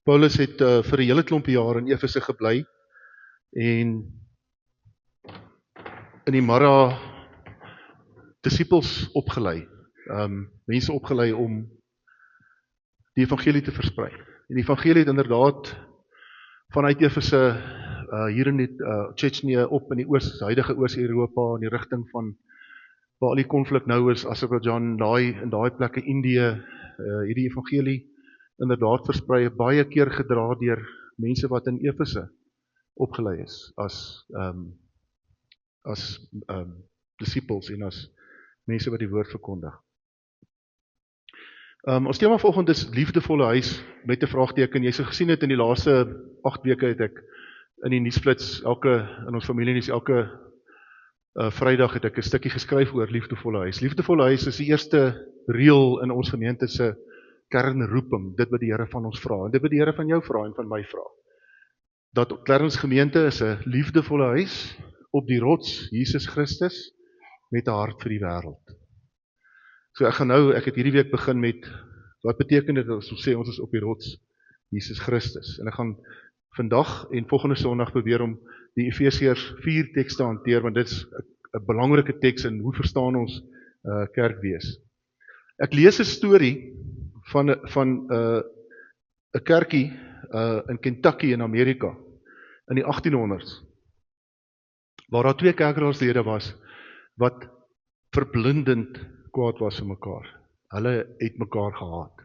Paulus het vir 'n hele klompie jaar in Efese gebly en in die Mara disippels opgelei, mense opgelei om die evangelie te versprei. En die evangelie het inderdaad vanuit Efese hier in die Tsjetsjenië op in die huidige Oos-Europa in die rigting van waar al die konflik nou is, Azerbaijan, in daai plekke, Indië, hierdie evangelie inderdaad versprei, baie keer gedra deur mense wat in Efese opgelei is as disippels en as mense wat die woord verkondig. Ons tema vanoggend is liefdevolle huis met 'n vraagteken. Jy sal gesien het in die laaste 8 weke het ek in die nuusflits in ons familienuus elke Vrydag het ek 'n stukkie geskryf oor liefdevolle huis. Liefdevolle huis is die eerste reël in ons gemeente se kernroeping, dit wat die Here van ons vra en dit wat die Here van jou vra en van my vra. Dat Clarence gemeente is 'n liefdevolle huis op die rots Jesus Christus met 'n hart vir die wêreld. So ek het hierdie week begin met wat beteken dit as ons sê ons is op die rots Jesus Christus. En ek gaan vandag en volgende Sondag probeer om die Efesiërs 4 teks te hanteer, want dit is 'n belangrike teks in hoe verstaan ons kerkwees. Ek lees 'n storie van 'n kerkie in Kentucky in Amerika in die 1800s, waar daar 2 kerkraadslede was wat verblindend kwaad was vir mekaar. Hulle het mekaar gehaat.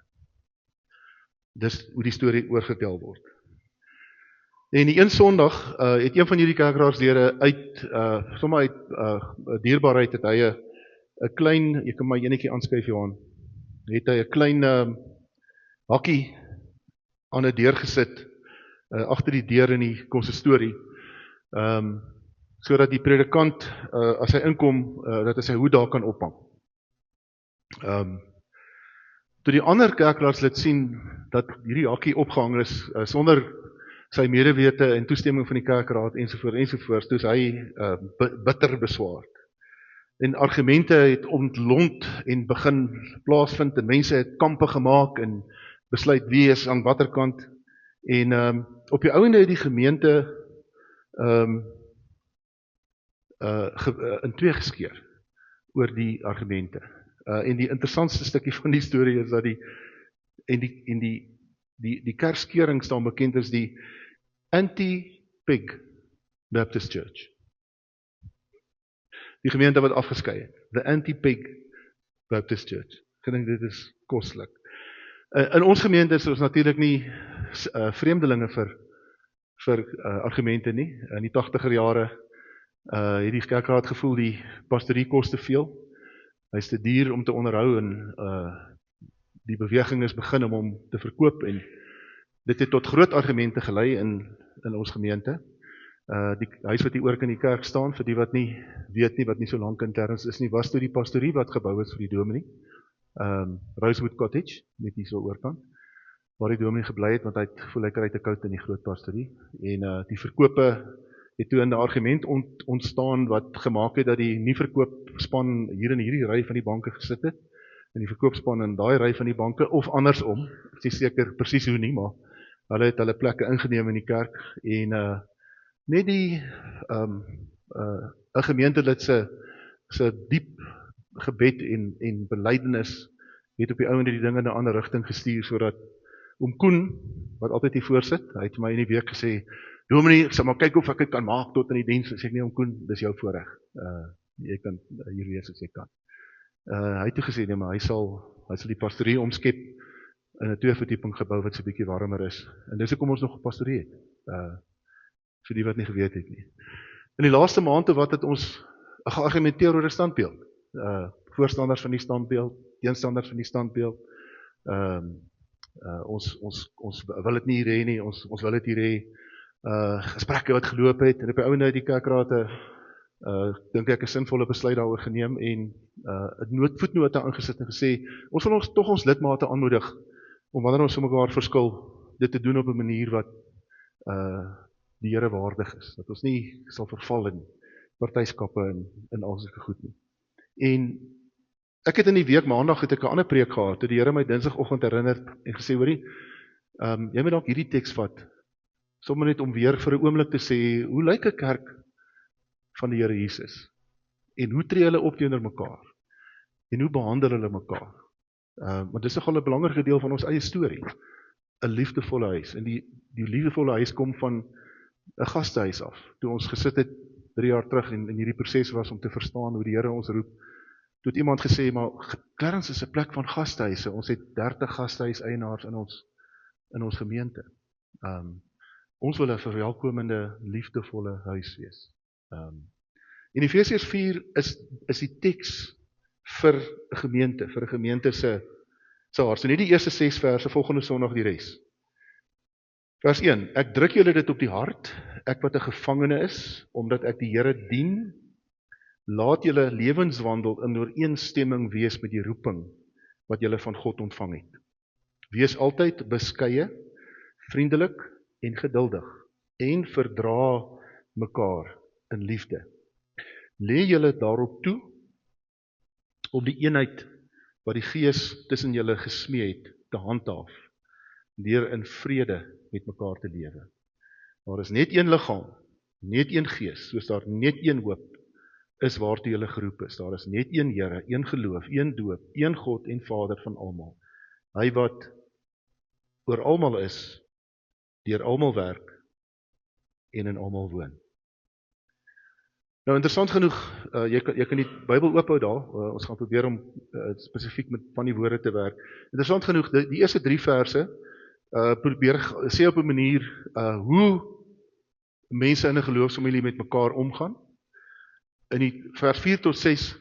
Dis hoe die storie oorgetel word. En die een Sondag het een van hierdie kerkraadslede sommer uit dierbaarheid het hy 'n klein, jy kan my enetjie aanskuif Johan, het hy 'n klein hakkie aan 'n deur gesit, agter die deur in die konsistorie, sodat die predikant, as hy inkom, dat hy sy hoed daar kan ophang. Toe die ander kerkraadslid sien dat hierdie hakkie opgehang is, sonder sy medewete en toestemming van die kerkraad ensovoorts, toe is hy bitter beswaard. En argumente het ontlont en begin plaasvind en mense het kampe gemaak en besluit wie is aan watter kant. En op die ouende het die gemeente in 2 geskeur oor die argumente. En die interessantste stukkie van die storie is dat die kerkskeuring staan bekend as die Anti-Pig Baptist Church. Die gemeente wat afgeskei het. The Anti-Pig Baptist Church. Ek dink dit is koslik. In ons gemeente is ons natuurlik nie vreemdelinge vir argumente nie. In die 80er jare het die kerkraad gevoel die pastorie kos te veel. Hy is te duur om te onderhou en die beweging is begin om hom te verkoop en dit het tot groot argumente gelei in ons gemeente. Die huis wat hier oor in die kerk staan, vir die wat nie weet nie, wat nie so lank interns is nie, was toe die pastorie wat gebou is vir die dominee. Rosewood Cottage, net hier so oorkant, waar die dominee gebly het, want hy voel hy kry te koud in die groot pastorie. En die verkope het toe in 'n argument ontstaan wat gemaak het dat die nie verkoopspan hier in hierdie ry van die banke gesit het, en die verkoopspan in daai ry van die banke, of andersom, ek is nie seker presies hoe nie, maar hulle het hulle plekke ingeneem in die kerk, en net die 'n gemeentelid se diep gebed en belydenis het op die ouende die dinge in 'n ander rigting gestuur, sodat oom Koen, wat altyd hier voorsit, hy het my in die week gesê, Dominee, ek sal maar kyk of ek dit kan maak tot in die diens. Sê ek nee, oom Koen, dis jou voorreg. Jy kan hier wees as jy kan. Hy het toe gesê, nee, maar hy sal die pastorie omskep in 'n 2-verdieping gebou wat so 'n bietjie warmer is. En dis hoekom ons nog 'n pastorie het. Vir die wat nie geweet het nie. In die laaste maand wat het ons geargumenteer oor 'n standbeeld. Voorstanders van die standbeeld, teenstanders van die standbeeld. Ons wil dit nie hier hê nie, ons wil dit hier hê. Gesprekke wat geloop het, en op die ouende uit die kerkraad dink ek 'n sinvolle besluit daaroor geneem en 'n voetnote aangesit en gesê, ons wil tog ons lidmate aanmoedig om wanneer ons so mekaar verskil, dit te doen op 'n manier wat die Here waardig is, dat ons nie sal verval in partyskappe en al sulke goed nie. En ek het in die week maandag het ek 'n ander preek gehad, toe die Here my dinsdagoggend herinner en gesê, hoorie, Jy moet dalk hierdie teks vat, sommer net om weer vir 'n oomblik te sê, hoe lyk 'n kerk van die Here Jesus? En hoe tree hulle op teenoor mekaar? En hoe behandel hulle mekaar? Want dis nogal 'n belangrike deel van ons eie storie. 'n Liefdevolle huis. En die liefdevolle huis kom van 'n gastehuis af. Toe ons gesit het 3 jaar terug en in hierdie proses was om te verstaan hoe die Here ons roep, toe het iemand gesê, maar Clarence is 'n plek van gastehuise. Ons het 30 gastehuiseienaars in ons gemeente. Ons wil 'n verwelkomende, liefdevolle huis wees. En Efesiërs 4 is die teks vir 'n gemeente se hart. So net die eerste 6 verse, volgende Sondag die res. Vers 1, ek druk julle dit op die hart, ek wat 'n gevangene is, omdat ek die Here dien, laat julle lewenswandel in ooreenstemming wees met die roeping wat julle van God ontvang het. Wees altyd beskeie, vriendelik en geduldig, en verdra mekaar in liefde. Lê julle daarop toe, om die eenheid wat die Gees tussen julle gesmee het, te handhaaf, deur in vrede met mekaar te lewe. Daar is net een liggaam, net een Gees, soos daar net een hoop is waartoe julle geroep is. Daar is net een Here, een geloof, een doop, een God en Vader van almal. Hy wat oor almal is, deur almal werk en in almal woon. Nou interessant genoeg, jy kan die Bybel oophou daar, ons gaan probeer om spesifiek met van die woorde te werk. Interessant genoeg, die eerste 3 verse probeer sê op 'n manier hoe mense in 'n geloofsfamilie met mekaar omgaan. In die vers 4 tot 6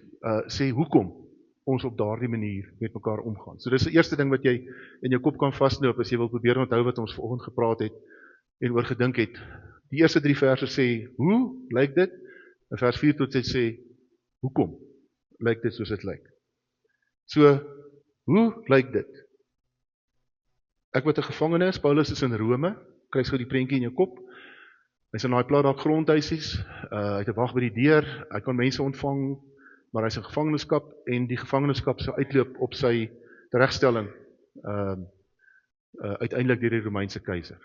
sê hoekom ons op daardie manier met mekaar omgaan. So dis die eerste ding wat jy in jou kop kan vasloop as jy wil probeer onthou wat ons vanoggend gepraat het en oor gedink het. Die eerste 3 verse sê hoe lyk dit? In vers 4 tot 6 sê hoekom lyk dit soos dit lyk? So hoe lyk dit? Ek wat 'n gevangene is, Paulus is in Rome, kry gou die prentjie in jou kop. Hy's in daai plat dak grondhuisies, hy het 'n wag by die deur, hy kan mense ontvang, maar hy's in gevangenskap en die gevangenskap sou uitloop op sy teregstelling uiteindelik deur die Romeinse keiser.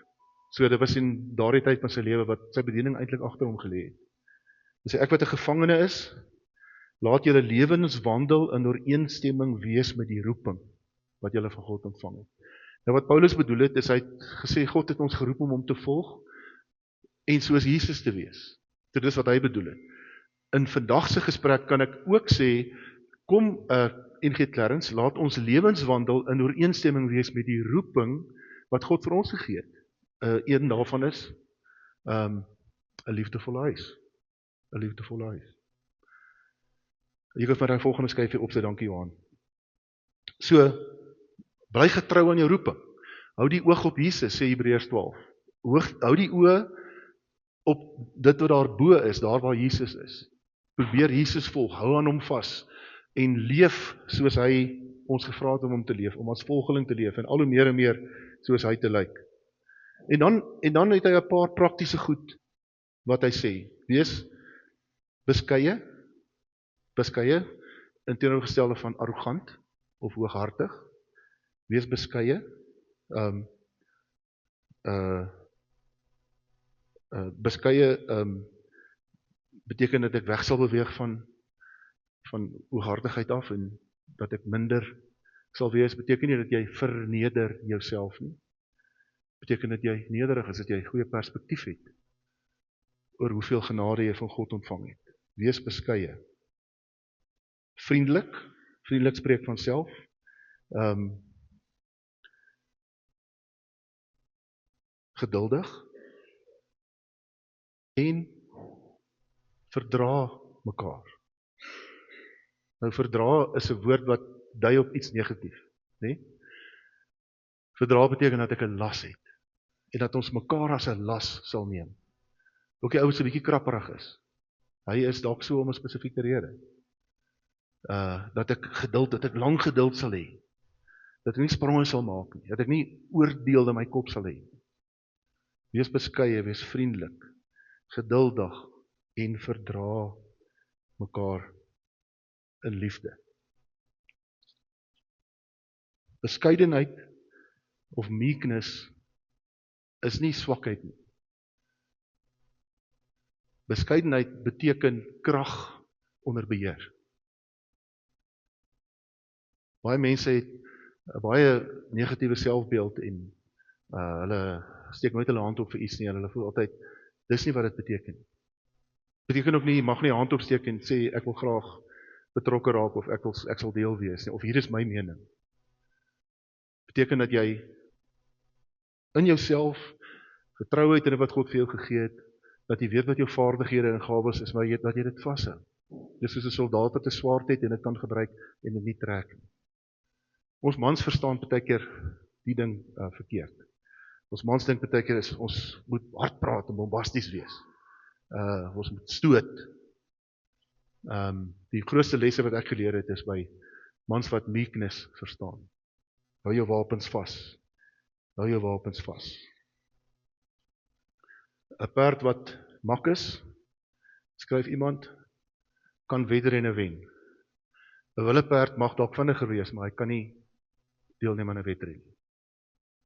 So dit was in daardie tyd van sy lewe wat sy bediening eintlik agter hom gelê het. Hy sê ek wat 'n gevangene is, laat julle lewenswandel in ooreenstemming wees met die roeping wat julle van God ontvang het. Nou wat Paulus bedoel het, is hy het gesê God het ons geroep om hom te volg en soos Jesus te wees. Dit is wat hy bedoel het. In vandag se gesprek kan ek ook sê, kom NG Clarence, laat ons lewenswandel in ooreenstemming wees met die roeping wat God vir ons gegee het. Een daarvan is 'n liefdevolle huis. 'n Liefdevolle huis. Jy kan vir die volgende skyfie opsit, dankie Johan. So, bly getrou aan jou roeping. Hou die oog op Jesus, sê Hebreërs 12. Hou die oë op dit wat daar bo is, daar waar Jesus is. Probeer Jesus volg, hou aan hom vas en leef soos hy ons gevra het om hom te leef, om as volgeling te leef en al hoe meer en meer soos hy te lyk. En dan het hy 'n paar praktiese goed wat hy sê. Wees beskeie in teenoorgestelde van arrogant of hooghartig. Wees beskeie. Beskeie beteken dat ek weg sal beweeg van hooghartigheid af en dat ek minder sal wees. Beteken nie dat jy verneder jouself nie. Beteken dat jy nederig is, dat jy goeie perspektief het oor hoeveel genade jy van God ontvang het. Wees beskeie. Vriendelik spreek van self. Geduldig en verdra mekaar. Nou verdra is 'n woord wat dui op iets negatief, né? Verdra beteken dat ek 'n las het en dat ons mekaar as 'n las sal neem. Ook die ou wat so 'n bietjie krapperig is. Hy is dalk so om 'n spesifieke rede. Dat ek lang geduld sal hê. Dat ek nie spronge sal maak nie, dat ek nie oordeel in my kop sal hê. Wees beskeie, wees vriendelik, geduldig en verdra mekaar in liefde. Beskeidenheid of meekness is nie swakheid nie. Beskeidenheid beteken krag onder beheer. Baie mense het 'n baie negatiewe selfbeeld en hulle steek nooit hulle hand op vir iets nie, en hulle voel altyd, dis nie wat dit beteken. Beteken ook nie, jy mag nie hand opsteek en sê, ek wil graag betrokke raak, of ek sal deel wees nie, of hier is my mening. Beteken dat jy in jouself vertrou het in wat God vir jou gegee het, dat jy weet wat jou vaardighede en gawes is, maar dat jy dit vashou. Dis soos 'n soldaat wat 'n swaard het en dit kan gebruik en dit nie trek nie. Ons mans verstaan baie keer die ding verkeerd. Ons mans dink baie keer is ons moet hard praat en bombasties wees. Ons moet stoot. Die grootste lesse wat ek geleer het is by mans wat meekness verstaan. Hou jou wapens vas. Hou jou wapens vas. 'n Perd wat mak is, skryf iemand, kan wedrenne wen. 'n Wilde perd mag dalk vinniger wees, maar hy kan nie deelneem aan 'n wedren.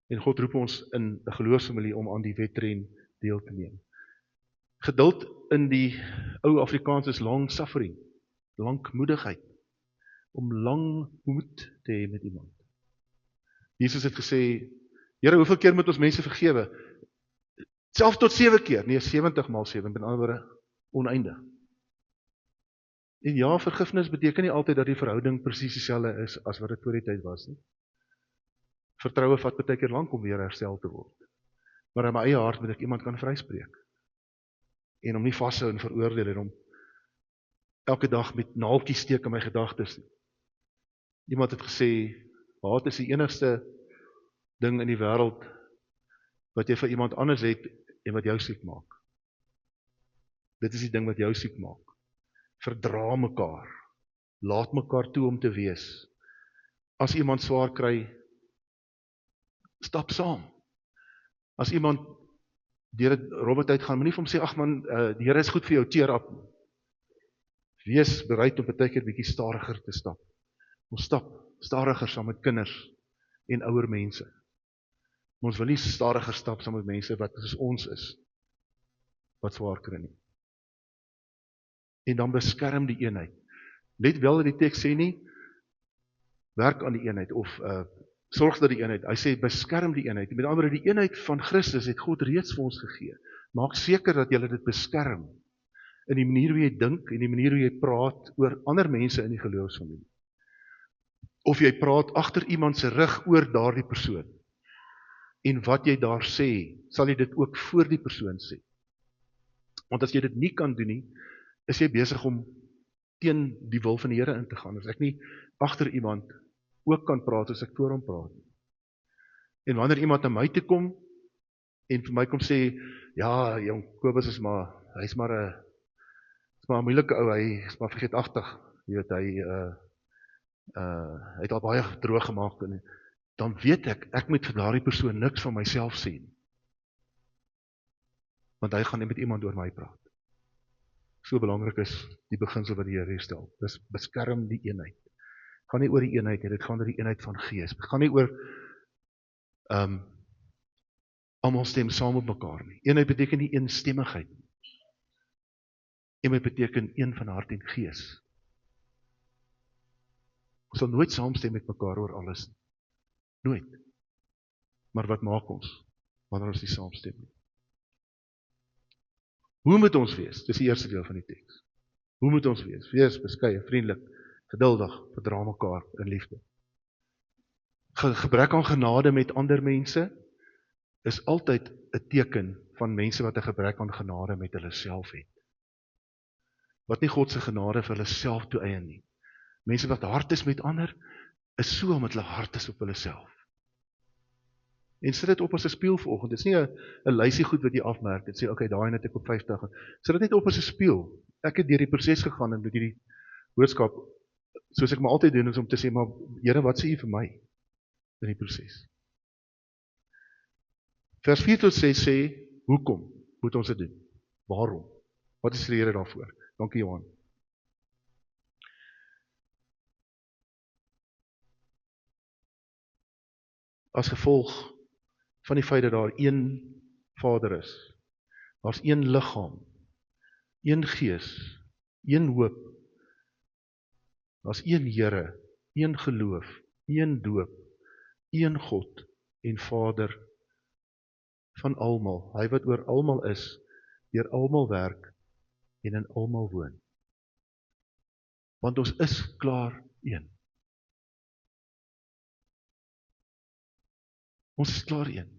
En God roep ons in 'n geloofsfamilie om aan die wedren deel te neem. Geduld in die ou Afrikaans is long suffering, lankmoedigheid, om lang moed te hê met iemand. Jesus het gesê, Here, hoeveel keer moet ons mense vergewe? Selfs tot 7 keer, nee 70 maal 7, met ander woorde oneindig. En ja, vergifnis beteken nie altyd dat die verhouding presies dieselfde is as wat dit voor die tyd was nie. Vertroue vat baie keer lank om weer herstel te word. Maar in my eie hart moet ek iemand kan vryspreek. En om nie vashou en veroordeel en om elke dag met naaltjies steek in my gedagtes nie. Iemand het gesê, haat is die enigste ding in die wêreld wat jy vir iemand anders het en wat jou siek maak. Dit is die ding wat jou siek maak. Verdra mekaar. Laat mekaar toe om te wees. As iemand swaar kry, stap saam. As iemand deur dit robbertyd gaan, moenie vir hom sê, ag man, die Here is goed vir jou, cheer up. Wees bereid om baie keer bietjie stadiger te stap. Ons stap stadiger saam met kinders en ouer mense. Ons wil nie stadiger stap saam met mense wat soos ons is, wat swaar kry nie. En dan beskerm die eenheid. Let wel dat die teks sê nie, werk aan die eenheid, of sorg dat die eenheid, hy sê beskerm die eenheid. Met ander woorde, die eenheid van Christus het God reeds vir ons gegee. Maak seker dat jy dit beskerm, in die manier hoe jy dink, en die manier hoe jy praat oor ander mense in die geloofsfamilie. Of jy praat agter iemand se rug oor daardie persoon. En wat jy daar sê, sal jy dit ook voor die persoon sê. Want as jy dit nie kan doen nie, is jy besig om teen die wil van die Here in te gaan. As ek nie agter iemand ook kan praat as ek voor hom praat. En wanneer iemand na my toe kom en vir my kom sê, ja, jong Kobus is maar, hy's maar 'n moeilike ou, hy is maar vergeetagtig. Jy weet, hy het al baie droog gemaak, en dan weet ek moet vir daardie persoon niks van myself sê. Want hy gaan nie met iemand oor my praat. So belangrik is die beginsel wat die Here stel. Dis beskerm die eenheid. Het gaan nie oor die eenheid, dit gaan oor die eenheid van gees. Het gaan nie oor almal stem saam op mekaar nie. Eenheid beteken nie eenstemmigheid. Eenheid beteken een van hart en gees. Ons sal nooit saamstem met mekaar oor alles nie. Nooit. Maar wat maak ons wanneer ons nie saamstem nie? Hoe moet ons wees? Dis die eerste deel van die teks. Hoe moet ons wees? Wees beskeie, vriendelik, geduldig, verdra mekaar in liefde. Gebrek aan genade met ander mense is altyd 'n teken van mense wat 'n gebrek aan genade met hulle self het. Wat nie God se genade vir hulle self toe-eien nie. Mense wat hard is met ander, is so omdat hulle hard is op hulle self. En sit dit op as 'n spieël vanoggend. Dit is nie 'n lysie goed wat jy afmerk en sê, okay, daai het ek op 50. Sit dit net op as 'n spieël. Ek het deur die proses gegaan en met hierdie boodskap, soos ek maar altyd doen, is om te sê, maar Here, wat sê U vir my in die proses? Vers 4 tot 6 sê, hoekom moet ons dit doen? Waarom? Wat is die rede daarvoor? Dankie Johan. As gevolg van die feit dat daar een Vader is. Daar's een liggaam, een gees, een hoop. Daar's een Here, een geloof, een doop, een God en Vader van almal. Hy wat oor almal is, deur almal werk en in almal woon. Want ons is klaar een. Ons is klaar een.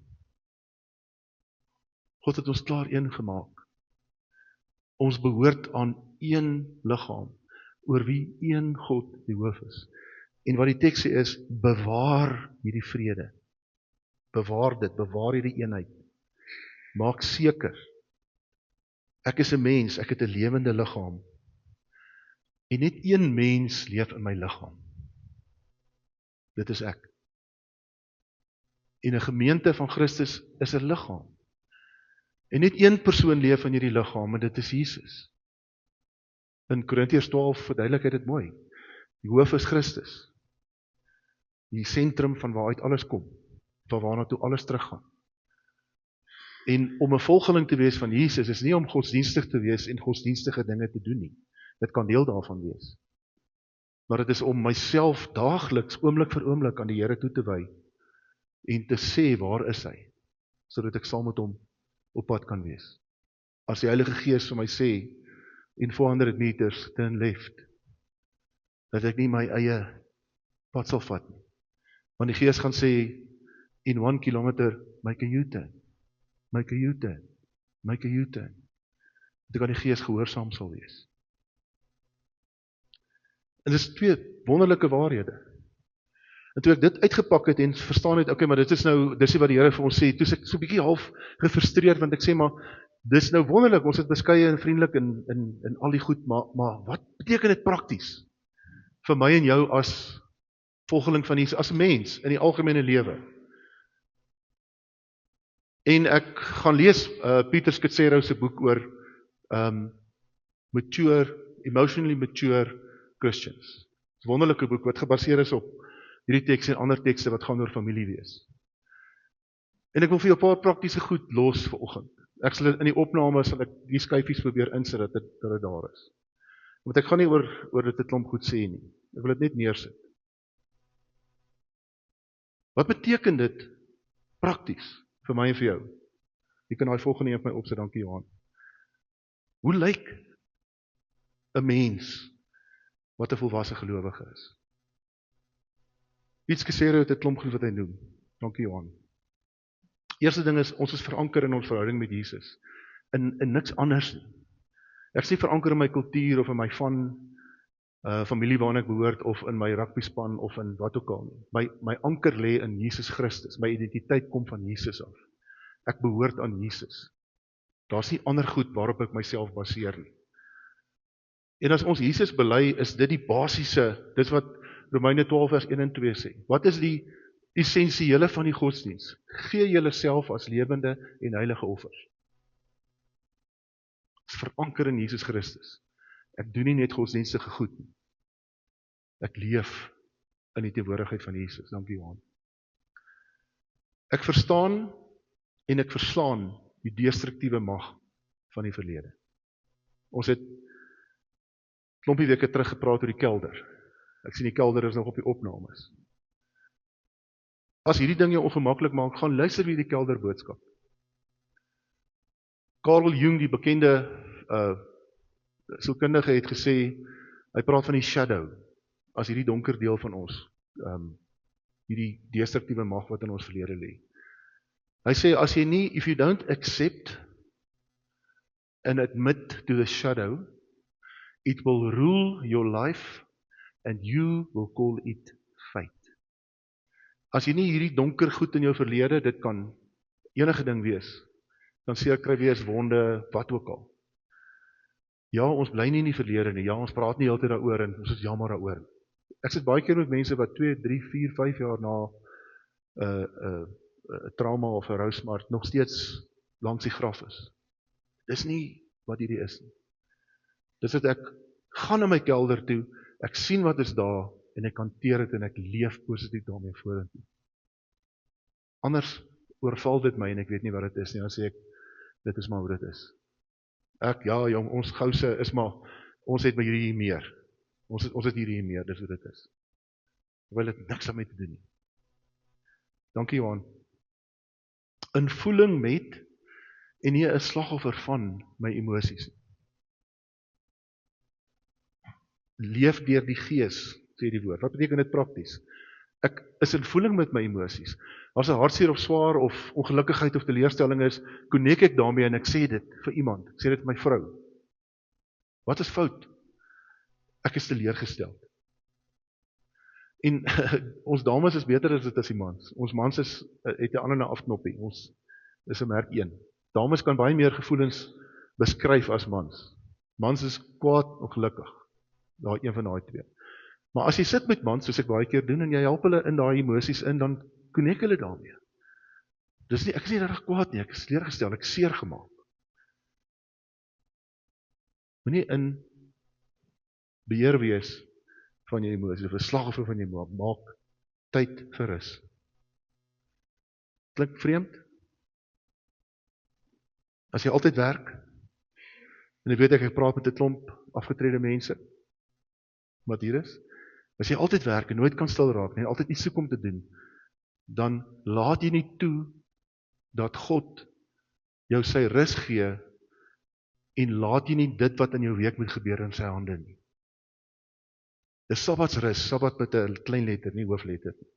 God het ons klaar een gemaak. Ons behoort aan een liggaam, oor wie een God die hoof is. En wat die teks sê is, bewaar hierdie vrede. Bewaar dit, bewaar hierdie eenheid. Maak seker, ek is 'n mens, ek het 'n lewende liggaam. En net een mens leef in my liggaam. Dit is ek. En 'n gemeente van Christus is 'n liggaam. En net een persoon leef in hierdie liggaam, en dit is Jesus. In Korintiërs 12 verduidelik hy dit mooi. Die hoof is Christus. Die sentrum van waaruit alles kom, van waarna toe alles teruggaan. En om 'n volgeling te wees van Jesus is nie om godsdienstig te wees en godsdienstige dinge te doen nie. Dit kan deel daarvan wees. Maar dit is om myself daagliks, oomblik vir oomblik aan die Here toe te wy en te sê, waar is hy? Sodat ek saam met hom op pad kan wees. As die Heilige Gees vir my sê, in 400 meters turn left, dat ek nie my eie pad sal vat nie. Want die Gees gaan sê, in 1 kilometer, make a U-turn. Make a U-turn. Make a U-turn. Dat ek aan die Gees gehoorsaam sal wees. En dit is twee wonderlike waarhede. En toe ek dit uitgepak het en verstaan het, okay, maar dit is wat die Here vir ons sê, toe is ek so 'n bietjie half gefrustreerd, want ek sê maar, dis nou wonderlik, ons het beskeie en vriendelik in al die goed, maar wat beteken dit prakties? Vir my en jou as volgeling van Jesus, as mens, in die algemene lewe. En ek gaan lees Pieter Scazzero se boek oor emotionally mature Christians. 'n wonderlike boek wat gebaseer is op hierdie teks en ander tekste wat gaan oor familie wees. En ek wil vir jou 'n paar praktiese goed los vanoggend. Ek sal in die opname sal ek die skyfies probeer insit dat dit daar is. Want ek gaan nie oor dit 'n klomp goed sê nie. Ek wil dit net neersit. Wat beteken dit prakties vir my en vir jou? Jy kan daai volgende een vir my opsit, dankie Johan. Hoe lyk 'n mens wat 'n volwasse gelowige is? Piet Scazzero het 'n klomp goed wat hy noem. Dankie Johan. Eerste ding is, ons is veranker in ons verhouding met Jesus. In niks anders nie. Ek is nie veranker in my kultuur of in my familie waarna ek behoort, of in my rugbyspan, of in wat ook al nie. My anker lê in Jesus Christus. My identiteit kom van Jesus af. Ek behoort aan Jesus. Daar's nie ander goed waarop ek myself baseer nie. En as ons Jesus bely, is dit die basiese, dis wat Romeine 12 vers 1 en 2 sê. Wat is die essensiële van die godsdiens? Gee julleself as lewende en heilige offers. Dit is veranker in Jesus Christus. Ek doen nie net godsdienstige goed nie. Ek leef in die teenwoordigheid van Jesus. Dankie Johan. Ek verstaan en ek verslaan die destruktiewe mag van die verlede. Ons het klompie weke terug gepraat oor die kelder. Ek sien die kelder is nog op die opnames. As hierdie ding jou ongemaklik maak, gaan luister wie die kelder boodskap. Carl Jung, die bekende sielkundige, het gesê, hy praat van die shadow, as hierdie donker deel van ons, hierdie destruktiewe mag wat in ons verlede lê. Hy sê, as jy nie, if you don't accept and admit to the shadow, it will rule your life and you will call it fate. As jy nie hierdie donker goed in jou verlede, dit kan enige ding wees, kan seer kry wees, wonde, wat ook al. Ja, ons bly nie in die verlede nie, ja, ons praat nie heeltyd daaroor en ons is jammer daaroor. Ek sit baie keer met mense wat 2, 3, 4, 5 jaar na trauma of 'n rousmart nog steeds langs die graf is. Dis nie wat hierdie is nie. Dis dat ek gaan na my kelder toe, ek sien wat is daar en ek hanteer dit en ek leef positief daarmee vorentoe. Anders oorval dit my en ek weet nie wat dit is nie, dan sê ek, dit is maar hoe dit is. Ja jong, ons gouse is maar, ons het by hierdie meer. Ons het hierdie meer, dis hoe dit is. Ek wil dit niks daarmee te doen nie. Dankie Johan. In voeling met, en nie 'n slagoffer van my emosies. Leef deur die gees, sê die woord. Wat beteken dit prakties? Ek is in voeling met my emosies. As 'n hartseer of swaar of ongelukkigheid of teleurstelling is, connect ek daarmee en ek sê dit vir iemand. Ek sê dit vir my vrou. Wat is fout? Ek is teleurgesteld. En ons dames is beter as dit as die mans. Ons mans het 'n ander afknoppie. Ons is 'n merk 1. Dames kan baie meer gevoelens beskryf as mans. Mans is kwaad of gelukkig. Daar een van daai twee. Maar as jy sit met mans, soos ek baie keer doen, en jy help hulle in daai emosies in, dan connect hulle daarmee. Dis nie, ek is nie reg kwaad nie, ek is teleurgestel, ek is seer gemaak. Moenie in beheer wees van jou emosies, of 'n slagoffer van jou emosies, maak tyd vir rus. Klink vreemd? As jy altyd werk, en ek weet ek praat met 'n klomp afgetrede mense, wat hier is, as jy altyd werk en nooit kan stil raak, en altyd iets soek om te doen, dan laat jy nie toe, dat God jou sy rus gee, en laat jy nie dit wat in jou week moet gebeur in sy hande nie. Dis sabbatsrus, sabbat met 'n klein letter, nie hoofletter nie.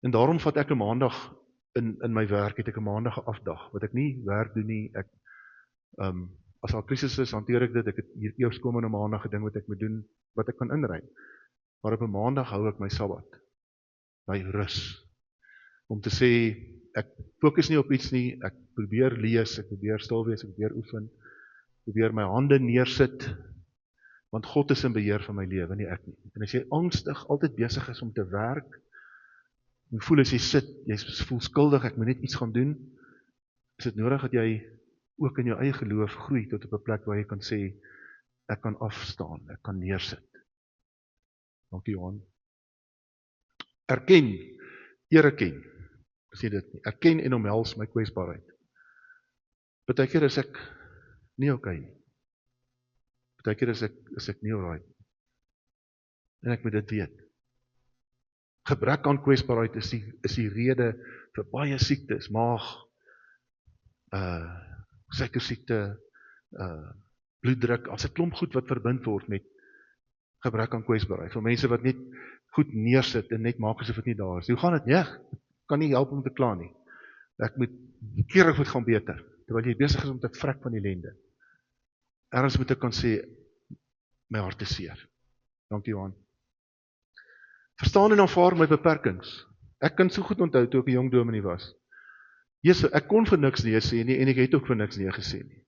En daarom vat ek 'n maandag in my werk, het ek 'n maandag afdag, wat ek nie werk doen nie, ek, as daar krisis is, hanteer ek dit, ek het hier eers kom in 'n maandag 'n ding wat ek moet doen, wat ek kan inruim. Maar op 'n maandag hou ek my sabbat, my rus, om te sê, ek fokus nie op iets nie, ek probeer lees, ek probeer stil wees, ek probeer oefen, probeer my hande neersit, want God is in beheer van my lewe, nie ek nie. En as jy angstig altyd besig is om te werk, en voel as jy sit, jy voel skuldig, ek moet net iets gaan doen, is dit nodig dat jy ook in jou eie geloof groei tot op 'n plek waar jy kan sê, ek kan afstaan, ek kan neersit. Dankie Johan. Erken, erken, sê dit nie, erken en omhels my kwesbaarheid. Partykeer is ek nie okay nie. Partykeer is ek nie alright. En ek moet dit weet. Gebrek aan kwesbaarheid is die rede vir baie siektes, maag, suikersiekte, bloeddruk, as 'n klomp goed wat verbind word met gebrek aan kwesbaarheid. Vir mense wat net goed neersit en net maak asof dit nie daar is. Hoe gaan dit? Nee, kan nie help om te kla nie. Ek moet keer goed gaan beter, terwyl jy besig is om te vrek van ellende. Ergens moet ek kan sê, my hart is seer. Dankie Johan. Verstaan en aanvaar my beperkings. Ek kan so goed onthou toe ek 'n jong dominee was. Jesus, ek kon vir niks nee sê nie en ek het ook vir niks nee gesê nie.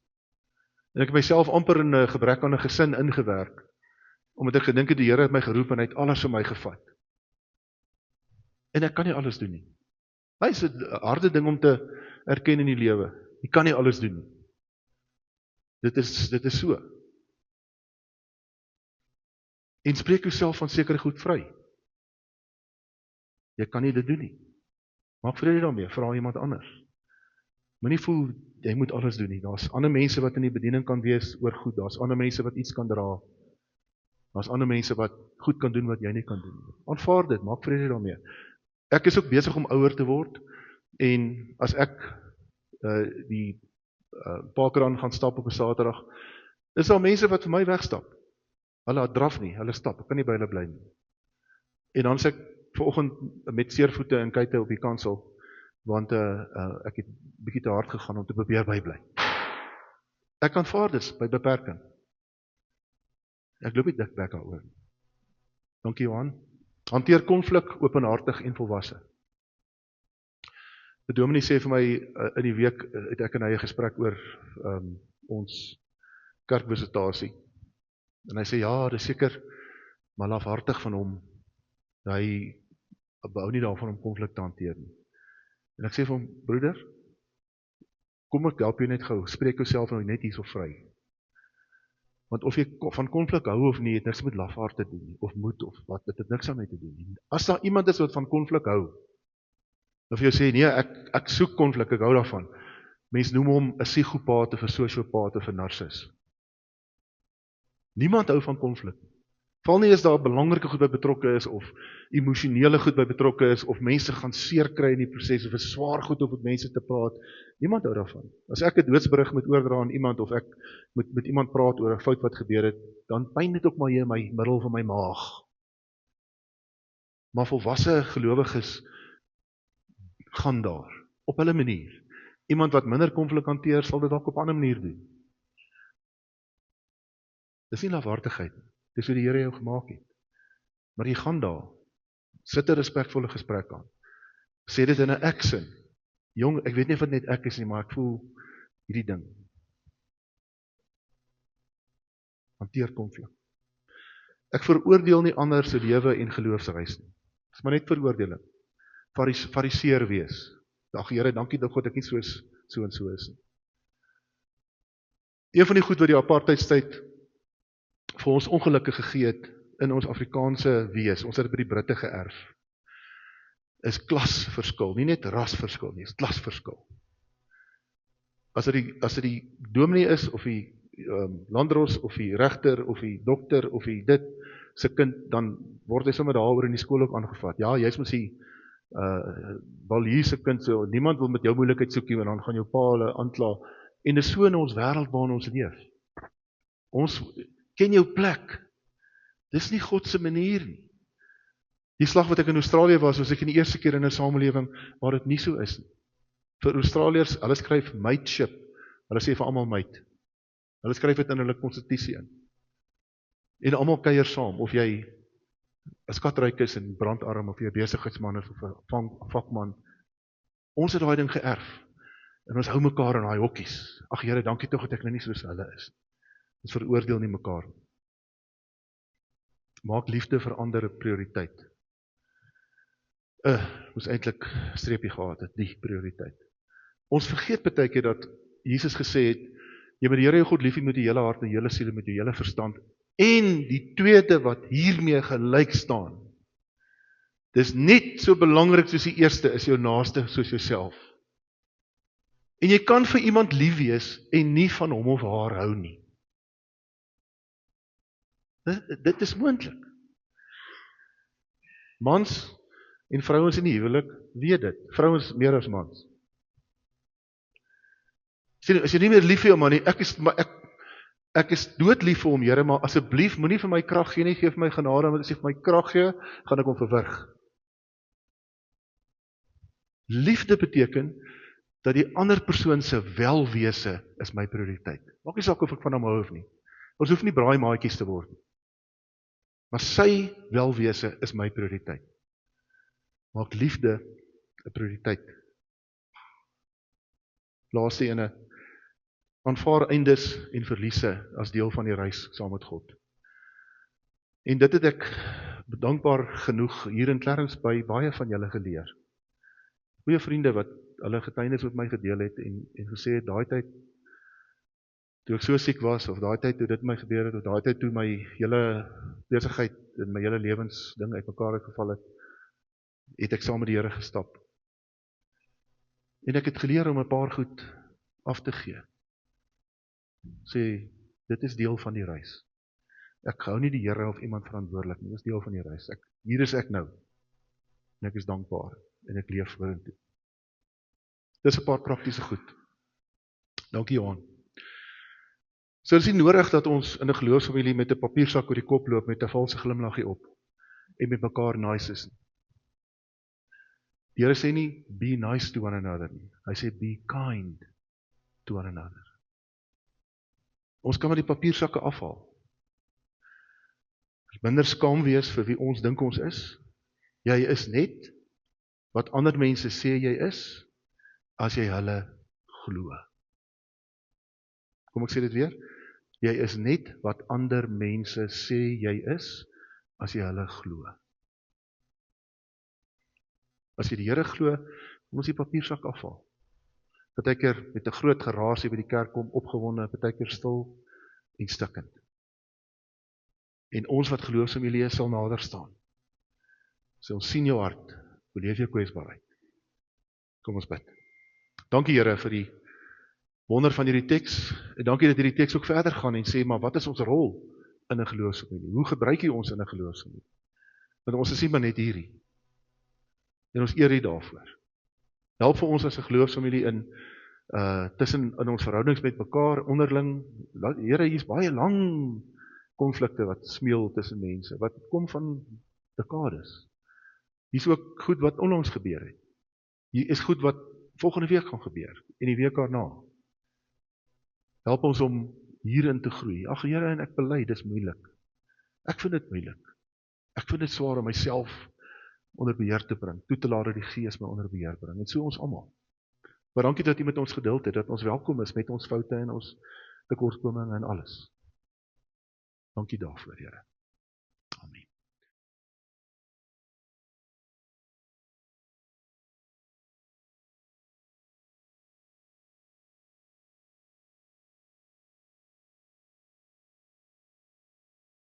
En ek het myself amper in 'n gebrek aan 'n gesin ingewerk, omdat ek gedink het die Here het my geroep en hy het alles vir my gevat. En ek kan nie alles doen nie. Hy is 'n harde ding om te erken in die lewe. Jy kan nie alles doen nie. Dit is so. En spreek jouself van sekere goed vry. Jy kan nie dit doen nie. Maak vrede daarmee, vra iemand anders. Moenie voel, jy moet alles doen nie. Daar's ander mense wat in die bediening kan wees oor goed. Daar's ander mense wat iets kan dra. Daar's ander mense wat goed kan doen wat jy nie kan doen. Aanvaar dit, maak vrede daarmee. Ek is ook besig om ouer te word. En as ek die Parkrun gaan stap op 'n Saterdag, is daar mense wat vir my wegstap. Hulle draf nie, hulle stap, ek kan nie by hulle bly nie. En dan sê ek vanoggend met seervoete en kuite op die kansel, want ek het bietjie te hard gegaan om te probeer bybly. Ek aanvaar dit by beperking. Ek loop nie dik bek daaroor. Dankie Johan. Hanteer konflik openhartig en volwasse. Die dominee sê vir my in die week het ek en hy 'n gesprek oor ons kerkvisitasie. En hy sê ja, dis seker maar lafhartig van hom. Hy behou nie daarvan om konflik te hanteer nie. En ek sê vir hom, broeder, kom ek help jou net gou, spreek jouself nou net hierso vry. Want of jy van konflik hou of nie, het niks met lafhart te doen, of moed, of wat, dit het niks aan my te doen. As daar iemand is wat van konflik hou, Of jy sê, nee, ek soek konflik, ek hou daarvan. Mens noem hom 'n psigopaat of 'n sosiopaat of 'n narcis. Niemand hou van konflik. Val nie eens daar belangrike goed by betrokke is, of emosionele goed by betrokke is, of mense gaan seer kry in die proses, of is swaar goed om met mense te praat. Niemand hou daarvan. As ek 'n doodsberig moet oordra aan iemand, of ek moet met iemand praat oor 'n fout wat gebeur het, dan pyn dit ook maar hier in my middel van my maag. Maar volwasse gelowiges gaan daar, op hulle manier. Iemand wat minder konflik hanteer, sal dit dalk op 'n ander manier doen. Dis nie lafhartigheid, dis hoe die Here jou gemaak het. Maar jy gaan daar, sit 'n respekvolle gesprek aan. Sê dit in 'n ek-sin. Jong, ek weet nie of dit net ek is nie, maar ek voel hierdie ding. Hanteer konflik. Ek veroordeel nie ander se lewe en geloofsreis nie. Dis maar net veroordeling. Fariseer wees. Ag Here, dankie dat God ek nie so en so is nie. Een van die goed wat die apartheidstyd vir ons ongelukke gegee het in ons Afrikaanse wees, ons het by die Britte geërf, is klasverskil, nie net rasverskil nie, is klasverskil. As dit die dominee is, of die landros, of die regter, of die dokter, of die dit, se kind, dan word hy sommer daaroor in die skool ook aangevat. Ja, jy is mos die Balhier se kind, so niemand wil met jou moeilikheid soek nie, want dan gaan jou pa hulle aankla. En dis so in ons wêreld waarin ons leef. Ons ken jou plek. Dis nie God se manier nie. Die slag wat ek in Australië was ek in die eerste keer in 'n samelewing waar dit nie so is nie. Vir Australiërs, hulle skryf mateship. Hulle sê vir almal mate. Hulle skryf dit in hulle konstitusie in. En almal kuier saam, of jy 'n skatryk is en brandarm, of jy 'n besigheidsman is, of 'n vakman. Ons het daai ding geërf. En ons hou mekaar in daai hokkies. Ag Here, dankie tog dat ek nou nie soos hulle is. Ons veroordeel nie mekaar. Maak liefde vir ander 'n prioriteit. Moes eintlik streepie gehad het, die prioriteit. Ons vergeet baie keer dat Jesus gesê het, jy moet die Here jou God lief hê met die hele hart, met die hele siel en met die hele verstand. En die tweede wat hiermee gelyk staan. Dis net so belangrik soos die eerste, is jou naaste soos jouself. En jy kan vir iemand lief wees en nie van hom of haar hou nie. Dit is moontlik. Mans en vrouens in die huwelik weet dit. Vrouens meer as mans. As jy nie meer lief vir jou man nie, ek is doodlief vir hom, Here, maar asseblief moenie vir my krag gee nie, gee vir my genade, want as jy vir my krag gee, gaan ek hom verwrig. Liefde beteken dat die ander persoon se welwese is my prioriteit. Maak nie saak of ek van hom hou of nie. Ons hoef nie braaimaaitjies te word nie. Maar sy welwese is my prioriteit. Maak liefde 'n prioriteit. Laaste ene, aanvaar eindes en verliese as deel van die reis saam met God. En dit het ek dankbaar genoeg hier in Clarence by baie van julle geleer. Goeie vriende wat hulle getuienis met my gedeel het en gesê het, daai tyd toe ek so siek was, of daai tyd toe dit my gebeur het, of daai tyd toe my hele besigheid en my hele lewensding uitmekaar uitgeval het ek saam met die Here gestap. En ek het geleer om 'n paar goed af te gee. Sê, dit is deel van die reis. Ek hou nie die Here of iemand verantwoordelik nie, dit is deel van die reis. Hier is ek nou. En ek is dankbaar. En ek leef vorentoe. Dis 'n paar praktiese goed. Dankie Johan. So is nie nodig dat ons in 'n geloofsfamilie met 'n papiersak oor die kop loop met 'n valse glimlaggie op en met mekaar nice is nie. Die Here sê nie be nice to one another nie. Hy sê be kind to one another. Ons kan maar die papiersakke afhaal. Minder skaam wees vir wie ons dink ons is. Jy is net wat ander mense sê jy is, as jy hulle glo. Kom ek sê dit weer? Jy is net wat ander mense sê jy is, as jy hulle glo. As jy die Here glo, kom ons die papiersak afhaal. Partykeer met 'n groot geraas by die kerk kom, opgewonde, partykeer stil en stikkend. En ons wat geloofsfamilie is, sal nader staan. So ons sien jou hart, beleef jou kwesbaarheid. Kom ons bid. Dankie Here vir die wonder van hierdie teks, en dankie dat hierdie teks ook verder gaan en sê, maar wat is ons rol in 'n geloofsfamilie? Hoe gebruik jy ons in 'n geloofsfamilie? Want ons is nie maar net hierdie, en ons eer U daarvoor. Help vir ons as 'n geloofsfamilie tussen in ons verhoudings met mekaar, onderling. Here, hier's baie lang konflikte wat smeel tussen mense, wat kom van dekades. Hier's ook goed wat onlangs gebeur het. Hier is goed wat volgende week gaan gebeur, en die week daarna. Help ons om hierin te groei. Ag Here, en ek bely, dis moeilik. Ek vind dit moeilik. Ek vind dit swaar om myself onder beheer te bring, toe te laat dat die Gees my onder beheer bring, en so ons almal. Maar dankie dat U met ons geduld het, dat ons welkom is met ons foute en ons tekortkominge en alles. Dankie daarvoor, Here.